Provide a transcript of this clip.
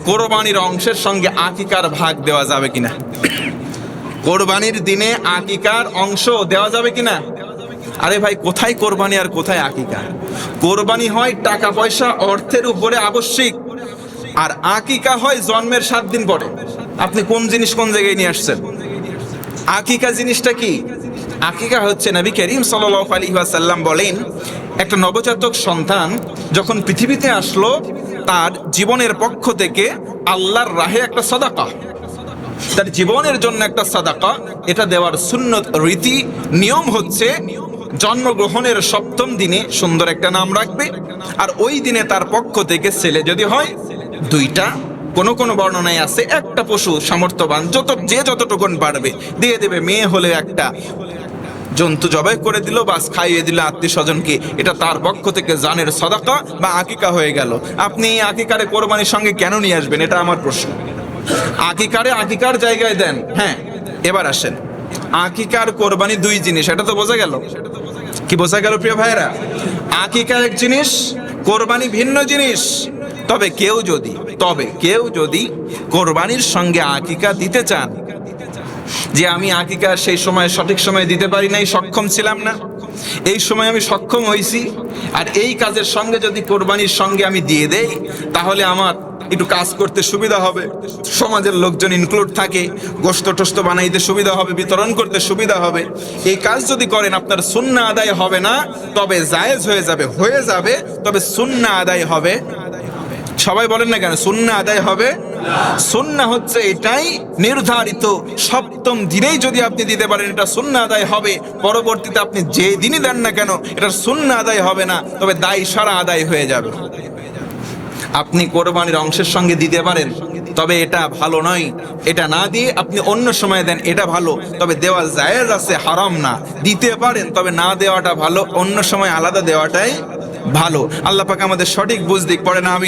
কোরবানির অংশের সঙ্গে আকিকার ভাগ দেওয়া যাবে কিনা? কোরবানির দিনে আকিকার অংশ দেওয়া যাবে কিনা? আরে ভাই, কোথায় কোরবানি আর কোথায় আকিকা? কোরবানি হয় টাকা পয়সা অর্থের উপরে আবশ্যিক, আর আকিকা হয় জন্মের 7 দিন পরে। আপনি কোন জিনিস কোন জায়গায় নিয়ে আসছেন? আকিকা জিনিসটা কি? আকিকা হচ্ছে, নবী করিম সাল্লাল্লাহু আলাইহি ওয়াসাল্লাম বলেন, একটা নবজাতক সন্তান যখন পৃথিবীতে আসলো, তার জীবনের পক্ষ থেকে আল্লাহর রাহে একটা সাদাকা, তার জীবনের জন্য একটা সাদাকা, এটা দেওয়ার সুন্নত রীতি নিয়ম হচ্ছে জন্মগ্রহণের 7ম দিনে সুন্দর একটা নাম রাখবে, আর ওই দিনে তার পক্ষ থেকে ছেলে যদি হয় 2টা, কোন বর্ণনায় আছে একটা পশু সামর্থ্যবান যে যতটুকুন পারবে দিয়ে দেবে, মেয়ে হলে একটা জন্তু জবাই করে দিল, বাস খাইয়ে দিল আত্মীয় স্বজনকে, এটা তার পক্ষ থেকে জানের সাদাকা বা আকিকা হয়ে গেল। আপনি আকিকারে কোরবানির সঙ্গে কেন নিয়ে আসবেন? এটা আমার প্রশ্ন। আকিকারে আকিকার জায়গায় দেন। হ্যাঁ, এবার আসেন, আকিকার কোরবানি 2 জিনিস, এটা তো বোঝা গেল। কি বোঝা গেল প্রিয় ভাইরা? আকিকা এক জিনিস, কোরবানি ভিন্ন জিনিস। তবে কেউ যদি কোরবানির সঙ্গে আকিকা দিতে চান, যে আমি আকিকা সেই সময় সঠিক সময় দিতে পারি নাই, সক্ষম ছিলাম না, এই সময় আমি সক্ষম হয়েছি, আর এই কাজের সঙ্গে যদি কোরবানির সঙ্গে আমি দিয়ে দেই, তাহলে আমার একটু কাজ করতে সুবিধা হবে, সমাজের লোকজন ইনক্লুড থাকে, গোশত টোস্ত বানাইতে সুবিধা হবে, বিতরণ করতে সুবিধা হবে। এই কাজ যদি করেন, আপনার সুন্নাহ আদায় হবে না, তবে জায়েজ হয়ে যাবে, তবে সুন্নাহ আদায় হবে। সবাই বলেন না কেন সুন্নাহ আদায় হবে? সুন্নাহ হচ্ছে এটাই নির্ধারিত, 7ম দিনেই যদি আপনি দিতে পারেন, এটা সুন্নাহ আদায় হবে। পরবর্তীতে আপনি যে দিনই দেন না কেন, এটার সুন্নাহ আদায় হবে না, তবে দায় সারা আদায় হয়ে যাবে। আপনি কোরবানির অংশের সঙ্গে দিতে পারেন, তবে এটা ভালো নয়। এটা না দিয়ে আপনি অন্য সময় দেন, এটা ভালো, তবে দেওয়া জায়েজ আছে, হারাম না। দিতে পারেন, তবে না দেওয়াটা ভালো, অন্য সময় আলাদা দেওয়াটাই ভালো। আল্লাহ পাক আমাদের সঠিক বুঝ দিক, পড়েন আমিন।